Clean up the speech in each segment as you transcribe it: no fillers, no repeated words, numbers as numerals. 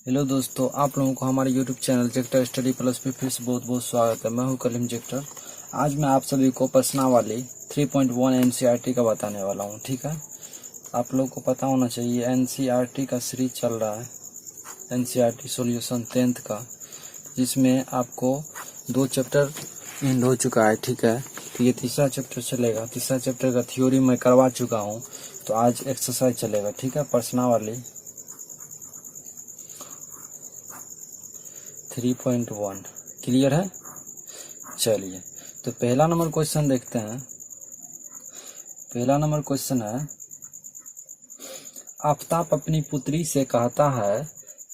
Hello दोस्तों, आप लोगों को हमारे यूट्यूब चैनल जेक्टर स्टडी प्लस पे फिर से बहुत बहुत स्वागत है। मैं हूं कलीम जेक्टर। आज मैं आप सभी को प्रश्नावली 3.1 एनसीईआरटी का बताने वाला हूं। ठीक है, आप लोगों को पता होना चाहिए एनसीईआरटी का सीरीज चल रहा है, एनसीईआरटी सॉल्यूशन 10th का, जिसमें आपको 2 चैप्टर एंड हो चुका है। ठीक है, तो ये तीसरा चैप्टर चलेगा। तीसरा चैप्टर का थ्योरी मैं करवा चुका हूँ, तो आज एक्सरसाइज चलेगा। ठीक है, प्रश्नावली 3.1 क्लियर है। चलिए, तो पहला नंबर क्वेश्चन देखते हैं। पहला नंबर क्वेश्चन है, आफताब अपनी पुत्री से कहता है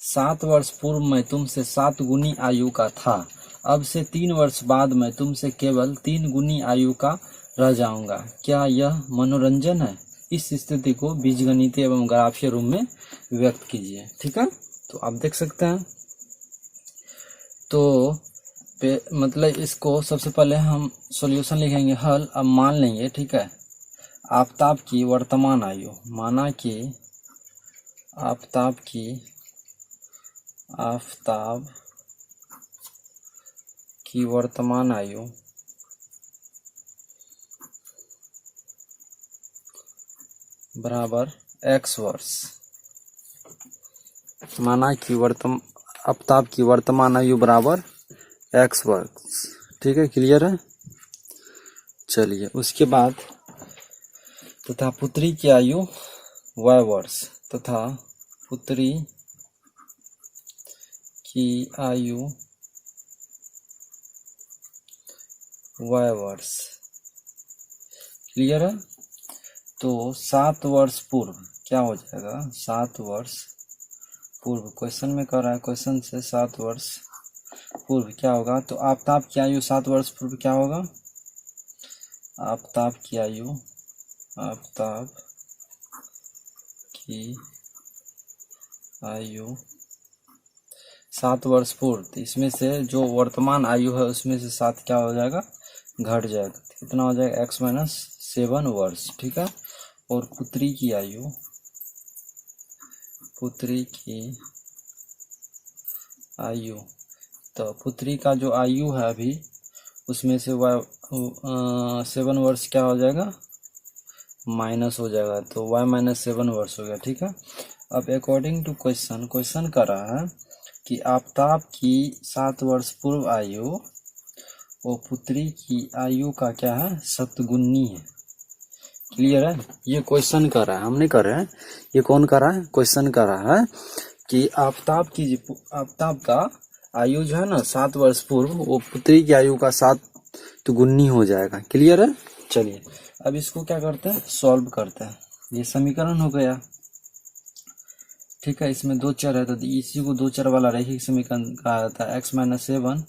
7 वर्ष पूर्व मैं तुमसे 7 गुनी आयु का था, अब से 3 वर्ष बाद मैं तुमसे केवल 3 गुनी आयु का रह जाऊंगा। क्या यह मनोरंजन है? इस स्थिति को बीजगणितीय एवं ग्राफीय रूप में व्यक्त कीजिए। ठीक है, तो आप देख सकते हैं। तो मतलब इसको सबसे पहले हम सॉल्यूशन लिखेंगे, हल। अब मान लेंगे, ठीक है, आफताब की वर्तमान आयु, माना कि आफताब की वर्तमान आयु बराबर x वर्ष। माना कि आफताब की वर्तमान आयु बराबर x वर्ष। ठीक है, क्लियर है। चलिए, उसके बाद तथा पुत्री की आयु y वर्ष, तथा पुत्री की आयु y वर्ष। क्लियर है। तो 7 वर्ष पूर्व क्या हो जाएगा? 7 वर्ष पूर्व, क्वेश्चन में कर रहा है, क्वेश्चन से 7 वर्ष पूर्व क्या होगा? तो आफताब की आयु 7 वर्ष पूर्व क्या होगा? आफताब की आयु 7 वर्ष पूर्व, तो इसमें से जो वर्तमान आयु है उसमें से 7 क्या हो जाएगा? घट जाएगा। कितना हो जाएगा? x माइनस 7 वर्ष। ठीक है, और पुत्री की आयु, तो पुत्री का जो आयु है अभी, उसमें से 7 वर्ष क्या हो जाएगा? माइनस हो जाएगा, तो y माइनस 7 वर्ष हो गया। ठीक है, अब अकॉर्डिंग टू क्वेश्चन कर रहा है कि आफताब की 7 वर्ष पूर्व आयु और पुत्री की आयु का क्या है? शतगुनी है। क्लियर है। ये क्वेश्चन कर रहा है, हम नहीं कर रहे हैं। ये कौन कर रहा है? क्वेश्चन कर रहा है कि आफताब का आयु जो है ना 7 वर्ष पूर्व, वो पुत्री की आयु का 7 गुनी हो जाएगा। क्लियर है। चलिए, अब इसको क्या करते हैं? सॉल्व करते हैं। ये समीकरण हो गया। ठीक है, इसमें 2 चर है, तो इसी को 2 चर वाला रैखिक समीकरण कहा जाता है। x माइनस 7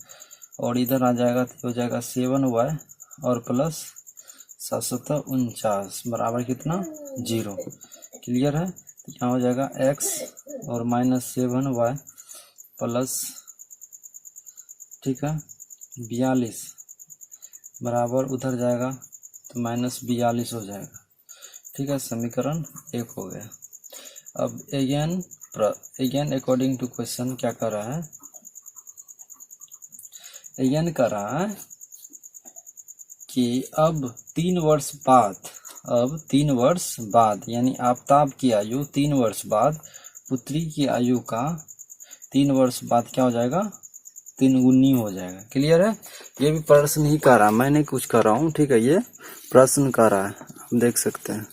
और इधर आ जाएगा तो हो जाएगा 7y और प्लस 749 बराबर कितना? 0। क्लियर है। यहाँ हो जाएगा x और माइनस 7y प्लस, ठीक है, 42 बराबर उधर जाएगा तो माइनस 42 हो जाएगा। ठीक है, समीकरण 1 हो गया। अब अगेन अकॉर्डिंग टू क्वेश्चन क्या कर रहा है? अगेन कर रहा है कि अब 3 वर्ष बाद यानी आफताब की आयु 3 वर्ष बाद पुत्री की आयु का 3 वर्ष बाद क्या हो जाएगा? 3 गुनी हो जाएगा। क्लियर है। ये भी प्रश्न ही कर रहा है, मैं नहीं कुछ कर रहा हूँ। ठीक है, ये प्रश्न कर रहा है, आप देख सकते हैं।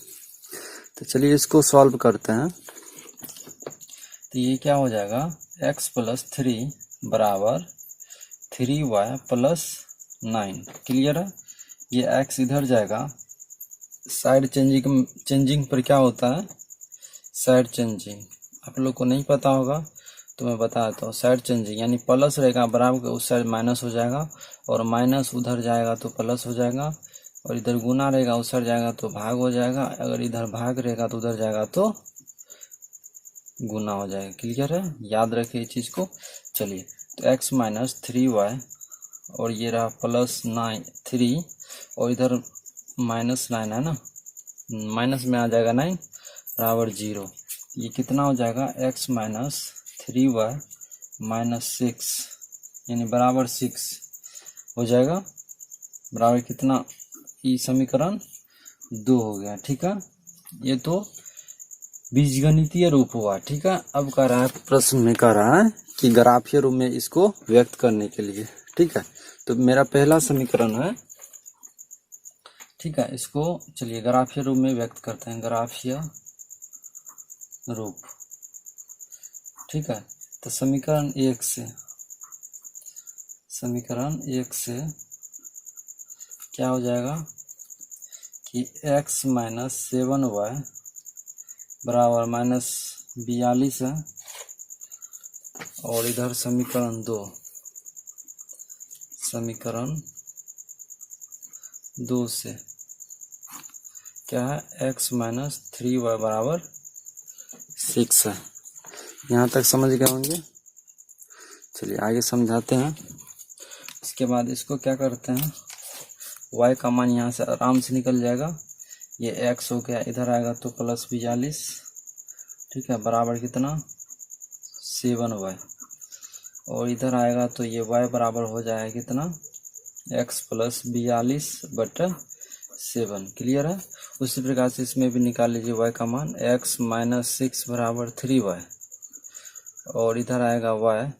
तो चलिए इसको सॉल्व करते हैं। तो ये क्या हो जाएगा? x प्लस 3 बराबर 3y प्लस 9। क्लियर है। ये x इधर जाएगा, साइड चेंजिंग पर क्या होता है? साइड चेंजिंग आप लोग को नहीं पता होगा तो मैं बता देता हूँ। साइड चेंजिंग यानी प्लस रहेगा बराबर के उस साइड माइनस हो जाएगा, और माइनस उधर जाएगा तो प्लस हो जाएगा, और इधर गुना रहेगा उस साइड जाएगा तो भाग हो जाएगा, अगर इधर भाग रहेगा तो उधर जाएगा तो गुना हो जाएगा। क्लियर है, याद रखिए इस चीज को। चलिए, तो x माइनस 3y और ये रहा प्लस 3 और इधर माइनस 9 है ना, माइनस में आ जाएगा 9 बराबर 0। ये कितना हो जाएगा? x माइनस 3y माइनस 6 यानी बराबर 6 हो जाएगा। बराबर कितना, ये समीकरण 2 हो गया। ठीक है, ये तो बीजगणितीय रूप हुआ। ठीक है, अब कह रहा है, प्रश्न में कह रहा है कि ग्राफीय रूप में इसको व्यक्त करने के लिए। ठीक है, तो मेरा पहला समीकरण है। ठीक है, इसको चलिए ग्राफीय रूप में व्यक्त करते हैं, ग्राफीय रूप। ठीक है, तो समीकरण 1 से क्या हो जाएगा कि x माइनस 7y बराबर माइनस 42 है, और इधर समीकरण 2 से क्या है, x माइनस 3y बराबर 6 है। यहाँ तक समझ गए होंगे। चलिए आगे समझाते हैं। इसके बाद इसको क्या करते हैं, y का मान यहाँ से आराम से निकल जाएगा। ये x हो गया, इधर आएगा तो प्लस 42। ठीक है, बराबर कितना 7y, और इधर आएगा तो ये y बराबर हो जाएगा कितना, x प्लस 42/7। क्लियर है। उसी प्रकार से इसमें भी निकाल लीजिए y का मान, x माइनस 6 बराबर 3y, और इधर आएगा y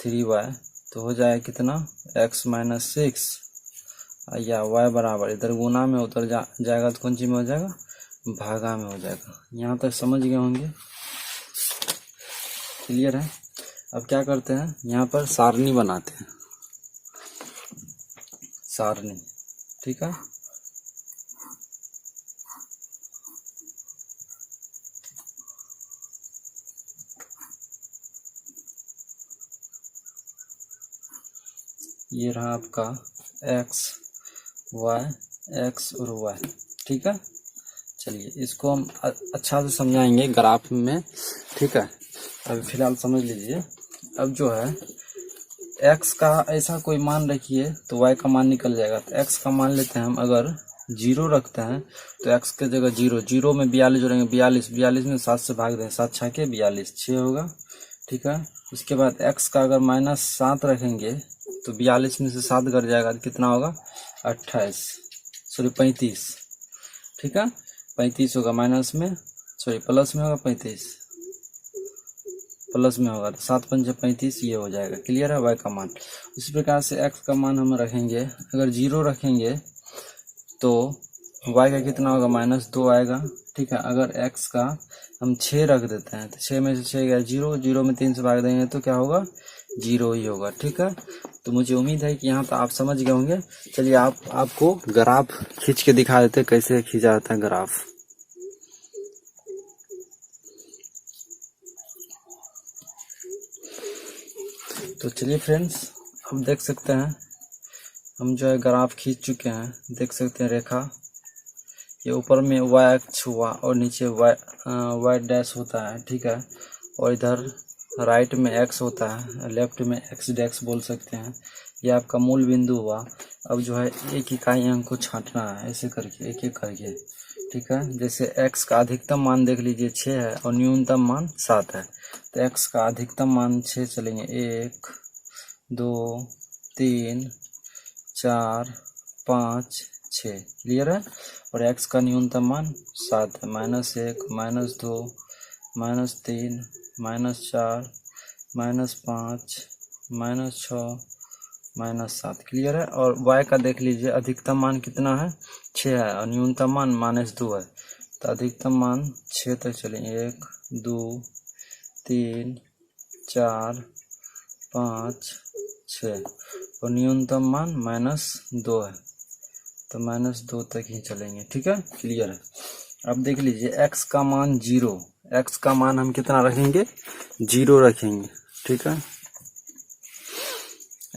3y, तो हो जाएगा कितना, x माइनस 6 या y बराबर, इधर गुना में उतर जाएगा तो कौन चीज में हो जाएगा, भागा में हो जाएगा। यहाँ तक समझ गए होंगे। क्लियर है। अब क्या करते हैं, यहाँ पर सारणी बनाते हैं, सारणी। ठीक है, ये रहा आपका x y और y। ठीक है, चलिए इसको हम अच्छा से समझाएंगे ग्राफ में। ठीक है, अभी फिलहाल समझ लीजिए। अब जो है x का ऐसा कोई मान रखिए तो y का मान निकल जाएगा। तो x का मान लेते हैं हम, अगर 0 रखते हैं तो x के जगह 0 में 42 जोड़ेंगे, 42 में 7 से भाग दें, 7 6 के 42, 6 होगा। ठीक है, उसके बाद x का अगर माइनस 7 रखेंगे तो 42 में से 7 घट जाएगा तो कितना होगा, 35। ठीक है, 35 होगा, प्लस में होगा 35, प्लस में होगा तो 7 पंचे 35, ये हो जाएगा। क्लियर है, y का मान। उसी प्रकार से x का मान हम रखेंगे, अगर 0 रखेंगे तो y का कितना होगा, -2 आएगा। ठीक है, अगर x का हम 6 रख देते हैं तो 6 में से 6 गया 0 में 3 से भाग देंगे तो क्या होगा, 0 ही होगा। ठीक है, तो मुझे उम्मीद है कि यहाँ तो आप समझ गए होंगे। चलिए आपको ग्राफ खींच के दिखा देते कैसे खींचा जाता है ग्राफ। तो चलिए फ्रेंड्स, अब देख सकते हैं हम जो है ग्राफ खींच चुके हैं। देख सकते हैं रेखा, ये ऊपर में y अक्ष हुआ और नीचे y डैश होता है। ठीक है, और इधर राइट में x होता है, लेफ्ट में x डैश बोल सकते हैं। ये आपका मूल बिंदु हुआ। अब जो है एक इकाई अंक को छांटना है, ऐसे करके एक एक करके। ठीक है, जैसे x का अधिकतम मान देख लीजिए 6 है और न्यूनतम मान 7 है, तो x का अधिकतम मान 6 चलेंगे, 1 2 3 4 5 6। क्लियर है, और x का न्यूनतम मान 7 है, -1 -2 -3 -4 -5 -6 -7। क्लियर है, और y का देख लीजिए, अधिकतम मान कितना है, 6 है, और न्यूनतम मान -2 है, तो अधिकतम मान 6 तक चलेंगे, 1 2 3 4 5 6, और न्यूनतम मान -2 है, तो -2 तक ही चलेंगे। ठीक है, क्लियर है। अब देख लीजिए x का मान 0, x का मान हम कितना रखेंगे, 0 रखेंगे। ठीक है,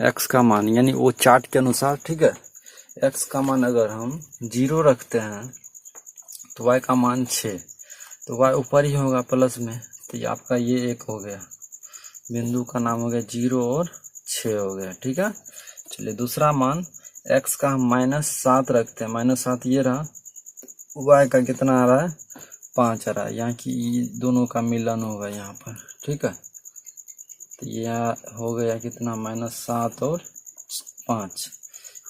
x का मान यानी वो चार्ट के अनुसार। ठीक है, x का मान अगर हम 0 रखते हैं तो y का मान 6, तो y ऊपर ही होगा प्लस में, तो ये आपका ये एक हो गया, बिंदु का नाम हो गया 0 और 6 हो गया। ठीक है, चलिए दूसरा मान x का हम -7 रखते हैं, -7 ये रहा, y का कितना आ रहा है, 5 आ रहा है, यहाँ की दोनों का मिलन होगा यहाँ पर। ठीक है, तो यह हो गया कितना, -7 और 5।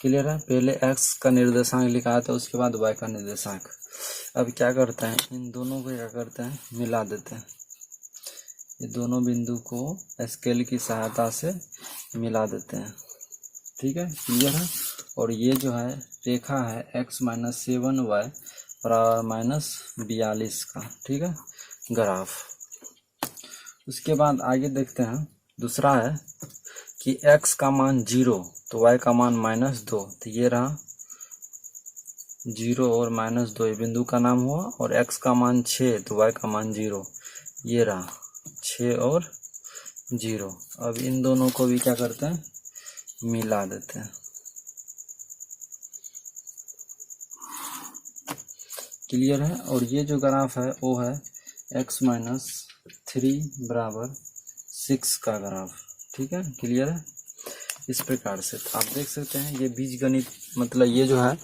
क्लियर है। पहले x का निर्देशांक लिखा था, उसके बाद y का निर्देशांक। अब क्या करते हैं, इन दोनों को क्या करते हैं, मिला देते हैं। ये दोनों बिंदु को स्केल की सहायता से मिला देते हैं। ठीक है, क्लियर है। और ये जो है रेखा है x - 7y बराबर -42 का, ठीक है, ग्राफ। उसके बाद आगे देखते हैं, दूसरा है कि x का मान 0 तो y का मान -2। तो ये रहा 0 और -2, ये बिंदु का नाम हुआ। और x का मान 6 तो y का मान 0, ये रहा 6 और 0। अब इन दोनों को भी क्या करते हैं, मिला देते हैं। क्लियर है। और ये जो ग्राफ है वो है x - 3 बराबर 6 का ग्राफ। ठीक है, क्लियर है। इस प्रकार से तो आप देख सकते हैं ये बीजगणित, मतलब ये जो है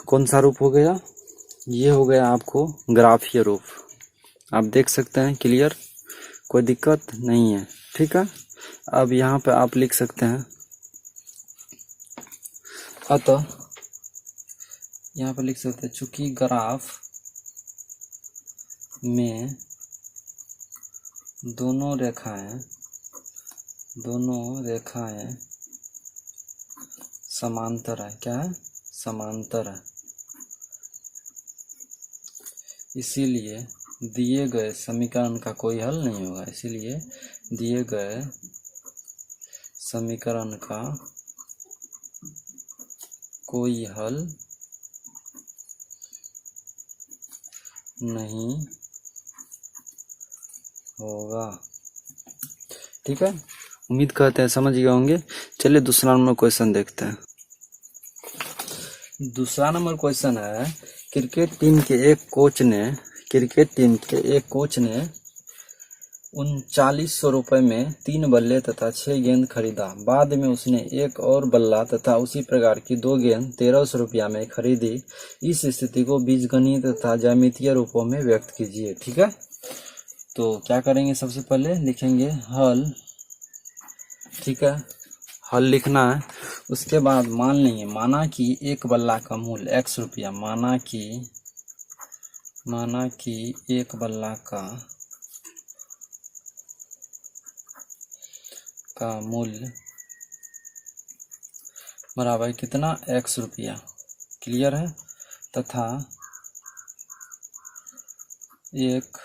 कौन सा रूप हो गया, ये हो गया आपको ग्राफीय रूप। आप देख सकते हैं, क्लियर, कोई दिक्कत नहीं है। ठीक है। अब यहाँ पे आप लिख सकते हैं, अतः यहाँ पे लिख सकते हैं चूंकि ग्राफ में दोनों रेखाएं समांतर है। क्या है, समांतर है। इसीलिए दिए गए समीकरण का कोई हल नहीं होगा। इसीलिए दिए गए समीकरण का कोई हल नहीं होगा। ठीक है, उम्मीद करते हैं समझ गए होंगे। चलिए दूसरा नंबर क्वेश्चन देखते हैं। दूसरा नंबर क्वेश्चन है, क्रिकेट टीम के एक कोच ने 3900 रुपए में 3 बल्ले तथा 6 गेंद खरीदा। बाद में उसने एक और बल्ला तथा उसी प्रकार की 2 गेंद 1300 रुपया में खरीदी। इस स्थिति को बीजगणित तथा ज्यामितीय रूपों में व्यक्त कीजिए। ठीक है, तो क्या करेंगे, सबसे पहले लिखेंगे हल। ठीक है, हल लिखना है। उसके बाद मान लेंगे, माना कि एक बल्ला का मूल्य x रुपया, माना कि एक बल्ला का मूल्य बराबर कितना, x रुपया। क्लियर है। तथा एक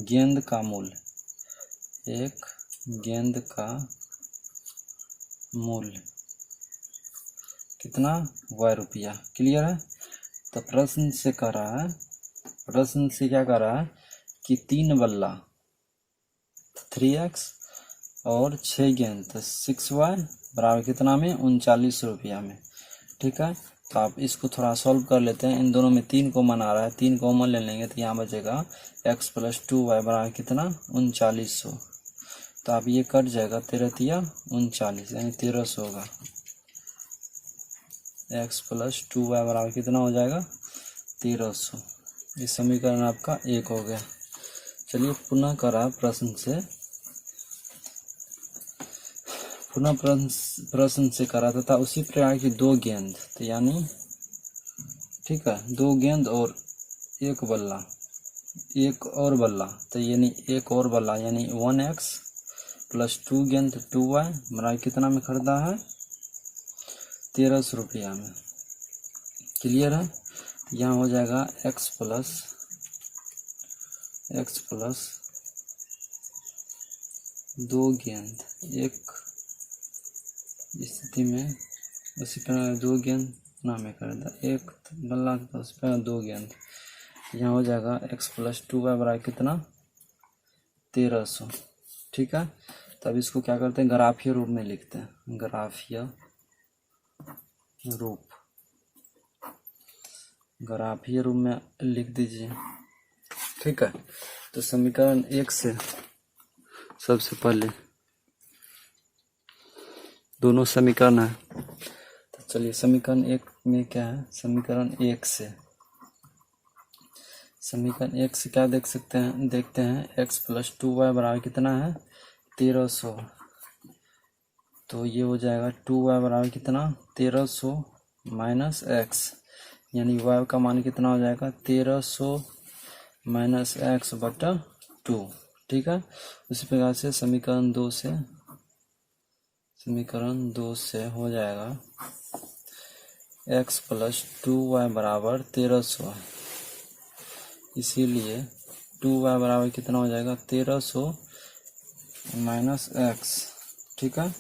गेंद का मूल्य कितना, y रुपया। क्लियर है। तो प्रश्न से क्या कर रहा है कि 3 बल्ला 3x और 6 गेंद 6y बराबर कितना में, 39 रुपया में। ठीक है, तो आप इसको थोड़ा सॉल्व कर लेते हैं। इन दोनों में 3 कॉमन आ रहा है, 3 कॉमन ले लेंगे तो यहाँ बचेगा x + 2y बराबर कितना, 3900। तो आप ये कट जाएगा, 13 तिया 39 यानी 1300 होगा। x + 2y बराबर कितना हो जाएगा, 1300। ये समीकरण आपका 1 हो गया। चलिए पुनः करा प्रश्न से करा तथा उसी प्रकार की 2 गेंद, तो यानी ठीक है 2 गेंद और एक और बल्ला, तो यानी एक और बल्ला यानी 1x + 2 गेंद 2y बराबर कितना में खरीदा है, 1300 रुपया में। क्लियर है। यहाँ हो जाएगा x + दो गेंद, एक स्थिति में उसी प्रकार 2 गेंद ना में खरीदा, एक बल्ला तो उसी प्रकार 2 गेंद। यहाँ हो जाएगा x + 2y बराबर कितना, 1300। ठीक है, तब इसको क्या करते हैं, ग्राफीय रूप में लिखते हैं। ग्राफीय रूप में लिख दीजिए। ठीक है, तो समीकरण 1 से सबसे पहले दोनों समीकरण है, तो चलिए समीकरण 1 में क्या है, समीकरण 1 से क्या देखते हैं, x + 2y बराबर कितना है, 1300, तो ये हो जाएगा 2y बराबर कितना 1300 माइनस एक्स, यानी y का मान कितना हो जाएगा 1300 माइनस एक्स बटा 2। ठीक है, उसी प्रकार से समीकरण 2 से हो जाएगा x प्लस 2y बराबर 1300, इसीलिए 2y बराबर कितना हो जाएगा 1300 माइनस एक्स। ठीक है,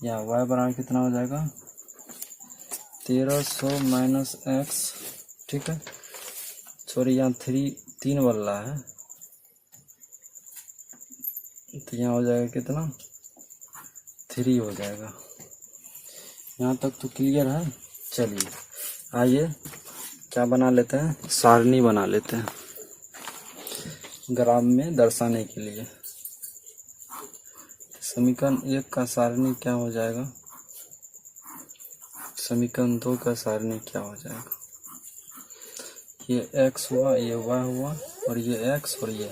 या y बराबर कितना हो जाएगा 1300 माइनस एक्स। ठीक है, सॉरी यहाँ 3 बन रहा है, तो यहाँ हो जाएगा कितना 3 हो जाएगा। यहाँ तक तो क्लियर है। चलिए आइए क्या बना लेते हैं, सारणी बना लेते हैं ग्राफ में दर्शाने के लिए। समीकरण 1 का सारणी क्या हो जाएगा, समीकरण 2 का सारणी क्या हो जाएगा। ये x हुआ, ये y हुआ, और ये x और ये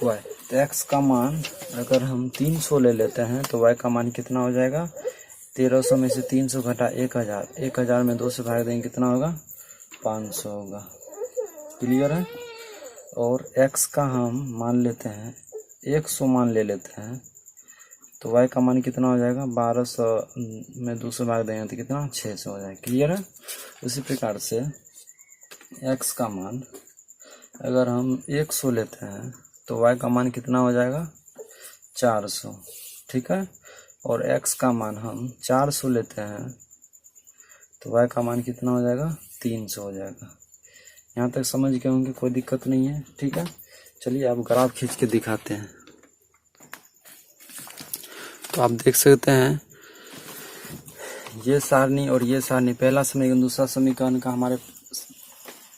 y। तो x का मान अगर हम 300 ले लेते हैं तो y का मान कितना हो जाएगा 1300 में से 300 घटा 1000, 1000 में 2 से भाग देंगे कितना होगा 500 होगा। क्लियर है। और x का हम मान लेते हैं 100 मान ले लेते हैं, तो y का मान कितना हो जाएगा 1200 में 2 से भाग देंगे तो कितना 600 हो जाएगा। क्लियर है। उसी प्रकार से x का मान अगर हम 100 लेते हैं तो y का मान कितना हो जाएगा 400। ठीक है, और x का मान हम 400 लेते हैं तो y का मान कितना हो जाएगा 300 हो जाएगा। यहाँ तक समझ गए होंगे, कोई दिक्कत नहीं है। ठीक है, चलिए अब ग्राफ खींच के दिखाते हैं। तो आप देख सकते हैं ये सारणी और ये सारणी, पहला समीकरण दूसरा समीकरण का हमारे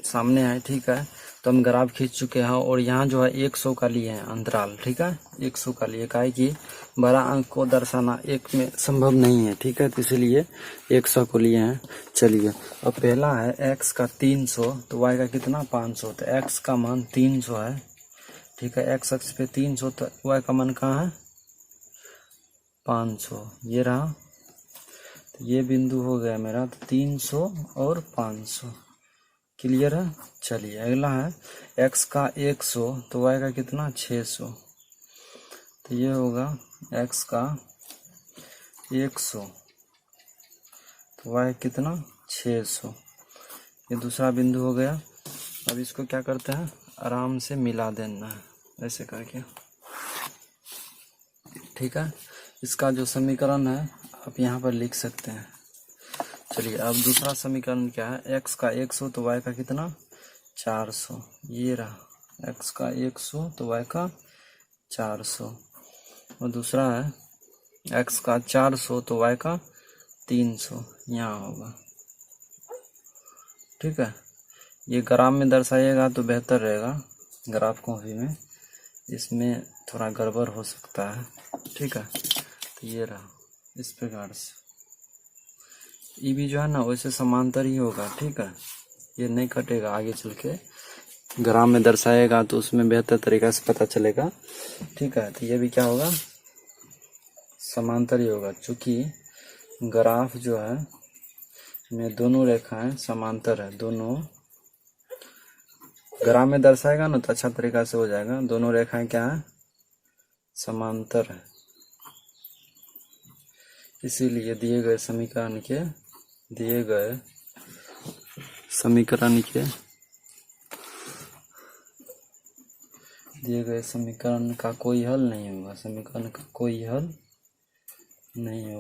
सामने है। ठीक है, तो हम ग्राफ खींच चुके हैं और यहाँ जो है 100 का लिए हैं अंतराल। ठीक है, 100 का लिए का है कि बड़ा अंक को दर्शाना एक में संभव नहीं है। ठीक है, तो इसलिए 100 को लिए हैं। चलिए अब पहला है x का 300, तो y का कितना 500, तो x का मान 300 है। ठीक है, x अक्ष पे 300, तो y का मान कहाँ है 500, ये रहा। तो ये बिंदु हो गया मेरा 300 और 500। क्लियर है। चलिए अगला है x का 100, तो y का कितना 600, तो ये होगा x का 100 तो y कितना 600। ये दूसरा बिंदु हो गया। अब इसको क्या करते हैं आराम से मिला देना है ऐसे करके। ठीक है, इसका जो समीकरण है आप यहाँ पर लिख सकते हैं। चलिए अब दूसरा समीकरण क्या है, x का 100 तो y का कितना 400, ये रहा x का 100 तो y का 400। और दूसरा है x का 400 तो y का 300, यहाँ होगा। ठीक है, ये ग्राफ में दर्शाइएगा तो बेहतर रहेगा, ग्राफ कॉपी में इसमें थोड़ा गड़बड़ हो सकता है। ठीक है, तो ये रहा इस प्रकार से। ये भी जो है ना वैसे समांतर ही होगा। ठीक है, ये नहीं कटेगा, आगे चल के ग्राफ में दर्शाएगा तो उसमें बेहतर तरीका से पता चलेगा। ठीक है, तो ये भी क्या होगा समांतर ही होगा, क्योंकि ग्राफ जो है में दोनों रेखाएं समांतर है। दोनों ग्राफ में दर्शाएगा ना तो अच्छा तरीका से हो जाएगा। दोनों रेखाएं क्या है समांतर है, इसीलिए दिए गए समीकरण का कोई हल नहीं होगा। समीकरण का कोई हल नहीं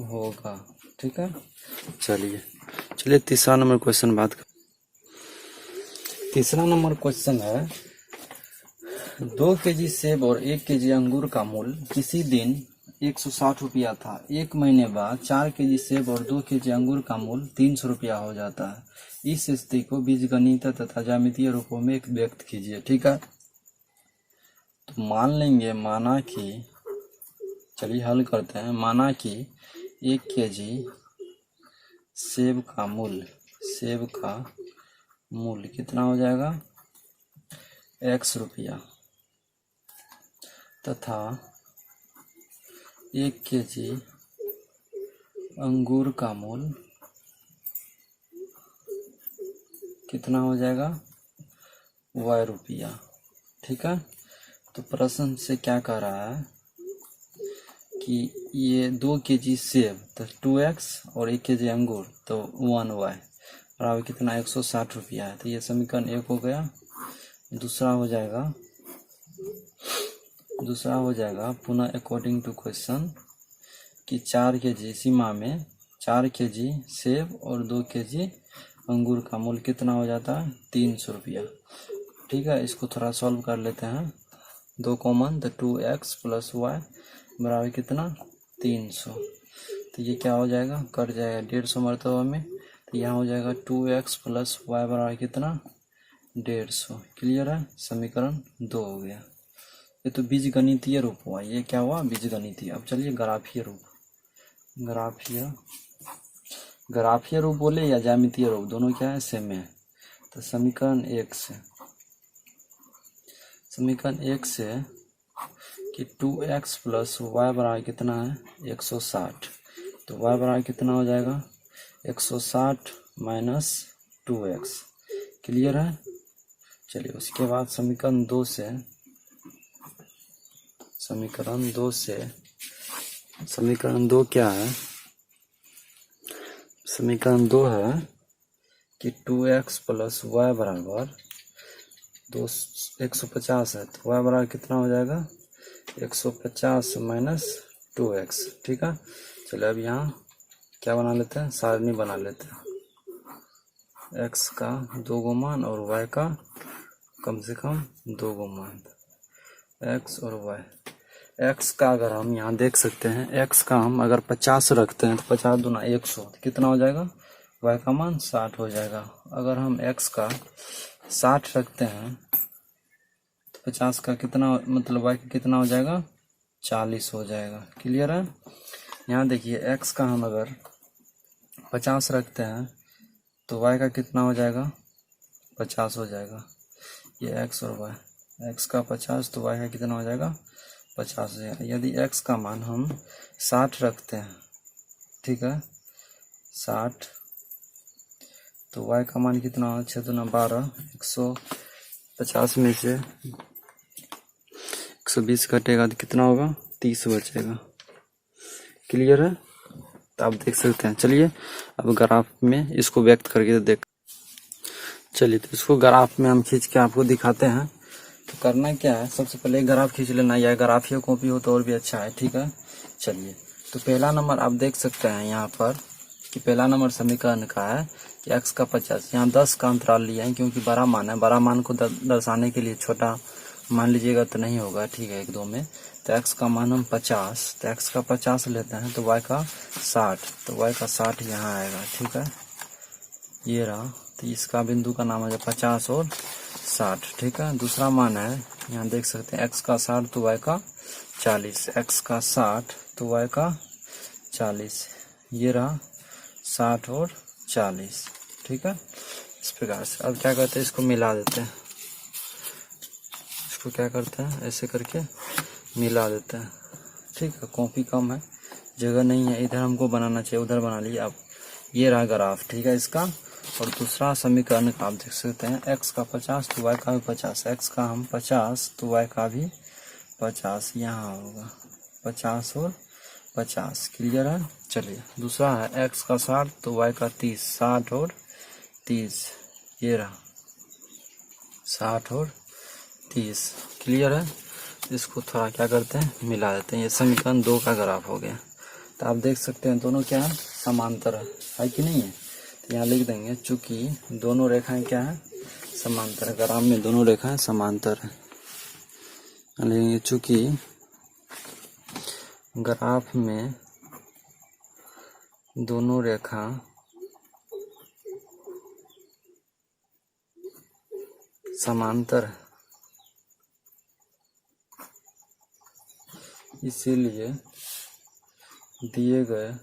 होगा। ठीक है, चलिए तीसरा नंबर क्वेश्चन बात कर। तीसरा नंबर क्वेश्चन है 2 केजी सेब और 1 केजी अंगूर का मूल्य किसी दिन 160 रुपया था। 1 महीने बाद 4 केजी सेब और 2 केजी अंगूर का मूल्य 300 रुपया हो जाता है। इस स्थिति को बीजगणित तथा ज्यामितीय रूपों में व्यक्त कीजिए। ठीक है, तो मान लेंगे, चलिए हल करते हैं। माना कि 1 केजी सेब का मूल्य कितना हो जाएगा x रुपया तथा 1 kg अंगूर का मूल्य कितना हो जाएगा, y रुपया। ठीक है, तो प्रश्न से क्या कह रहा है कि ये 2 kg सेब तो 2x और 1 kg अंगूर तो 1y बराबर कितना 160 रुपया है। तो ये समीकरण 1 हो गया। दूसरा हो जाएगा पुनः अकॉर्डिंग टू क्वेश्चन कि 4 kg सीमा में 4 kg सेब और 2 kg अंगूर का मूल्य कितना हो जाता है 300 रुपया। ठीक है, इसको थोड़ा सॉल्व कर लेते हैं। 2 कॉमन तो 2x प्लस y बराबर कितना 300। तो ये क्या हो जाएगा, कट जाएगा 150 मरतबा में, तो यहाँ हो जाएगा 2x प्लस y बराबर कितना 150। क्लियर है, समीकरण 2 हो गया। ये तो बीजगणितीय रूप हुआ, ये क्या हुआ बीजगणितीय। अब चलिए ग्राफीय रूप, ग्राफीय रूप बोले या ज्यामितीय रूप, दोनों क्या है सेम है। तो समीकरण 1 से कि 2x प्लस y बराबर कितना है 160, तो y बराबर कितना हो जाएगा 160 माइनस 2x। क्लियर है। चलिए उसके बाद समीकरण 2 क्या है, समीकरण 2 है कि 2x प्लस y बराबर 150 है, तो y बराबर कितना हो जाएगा 150 माइनस 2x। ठीक है, चलिए अब यहाँ क्या बना लेते हैं, सारणी बना लेते हैं। x का 2 गुमान और y का कम से कम 2 गुमान, x और y। x का अगर हम यहाँ देख सकते हैं, x का हम अगर 50 रखते हैं तो 50 दूना 100, तो कितना हो जाएगा y का मान 60 हो जाएगा। अगर हम x का 60 रखते हैं तो 50 का कितना मतलब y का कितना हो जाएगा 40 हो जाएगा। क्लियर है। यहाँ देखिए x का हम अगर 50 रखते हैं तो y का कितना हो जाएगा 50 हो जाएगा। ये x और y, x का 50 तो y का कितना हो जाएगा 50 हो जाएगा। यदि x का मान हम 60 रखते हैं, ठीक है 60, तो y का मान कितना हो 6 दूना 12, 150 में से 120 कटेगा तो कितना होगा 30 बचेगा। क्लियर है, तो आप देख सकते हैं। चलिए अब ग्राफ में इसको व्यक्त करके देख, चलिए तो इसको ग्राफ में हम खींच के आपको दिखाते हैं। तो करना क्या है, सबसे पहले ग्राफ खींच लेना, या ग्राफीय कॉपी हो तो और भी अच्छा है। ठीक है, चलिए तो पहला नंबर आप देख सकते हैं यहाँ पर कि पहला नंबर समीकरण का है कि x का 50, यहाँ 10 का अंतराल लिया है क्योंकि बड़ा मान है, बड़ा मान को दर्शाने के लिए छोटा मान लीजिएगा तो नहीं होगा। ठीक है, 1 2 में तो x का मान हम 50, तो x का 50 लेते हैं तो y का 60, तो y का 60 यहाँ आएगा। ठीक है, ये रहा, तो इसका बिंदु का नाम है 50 और 60। ठीक है, दूसरा मान है यहाँ देख सकते हैं x का 60 तो y का 40, x का 60 तो y का 40, ये रहा 60 और 40। ठीक है, इस प्रकार से अब क्या करते हैं, इसको मिला देते हैं। इसको क्या करते हैं, ऐसे करके मिला देते हैं। ठीक है, कॉपी कम है, जगह नहीं है, इधर हमको बनाना चाहिए, उधर बना लिए। अब ये रहा ग्राफ, ठीक है इसका। और दूसरा समीकरण का आप देख सकते हैं x का 50 तो y का भी 50, x का हम 50 तो y का भी 50, यहाँ होगा 50 और 50। क्लियर है। चलिए दूसरा है x का 60 तो y का 30, 60 और 30, ये रहा 60 और 30। क्लियर है, इसको थोड़ा क्या करते हैं मिला देते हैं। ये समीकरण 2 का ग्राफ हो गया। तो आप देख सकते हैं दोनों क्या है समांतर है कि नहीं है। तो यहाँ लिख देंगे चूंकि दोनों रेखाएं क्या है समांतर है, ग्राफ में दोनों रेखाएं समांतर है। लेंगे चूंकि ग्राफ में दोनों रेखा समांतर है, इसीलिए दिए गए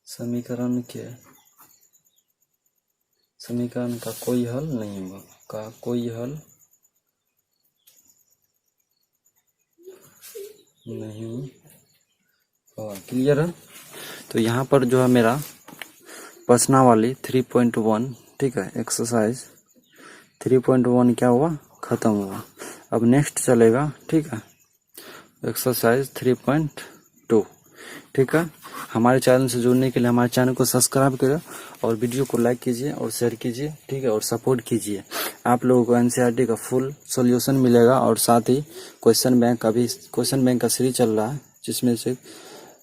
समीकरण का कोई हल नहीं होगा। का कोई हल नहीं हुआ। क्लियर है। तो यहाँ पर जो है मेरा प्रश्नावली 3.1, ठीक है, एक्सरसाइज 3.1 क्या हुआ, खत्म हुआ। अब नेक्स्ट चलेगा, ठीक है, एक्सरसाइज 3.2, ठीक है। हमारे चैनल से जुड़ने के लिए हमारे चैनल को सब्सक्राइब करें और वीडियो को लाइक कीजिए और शेयर कीजिए, ठीक है, और सपोर्ट कीजिए। आप लोगों को एनसीईआरटी का फुल सॉल्यूशन मिलेगा और साथ ही क्वेश्चन बैंक का सीरीज चल रहा है, जिसमें से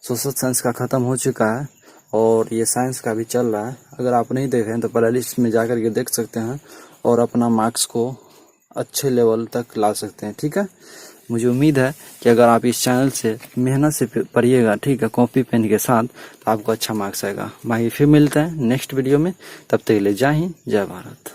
सोशल साइंस का खत्म हो चुका है और ये साइंस का भी चल रहा है। अगर आप नहीं देख रहे हैं तो प्लेलिस्ट में जाकर के देख सकते हैं और अपना मार्क्स को अच्छे लेवल तक ला सकते हैं, ठीक है। मुझे उम्मीद है कि अगर आप इस चैनल से मेहनत से पढ़िएगा, ठीक है, कॉपी पेन के साथ, तो आपको अच्छा मार्क्स आएगा। बाकी फिर मिलते हैं नेक्स्ट वीडियो में, तब तक के लिए जय हिंद, जय भारत।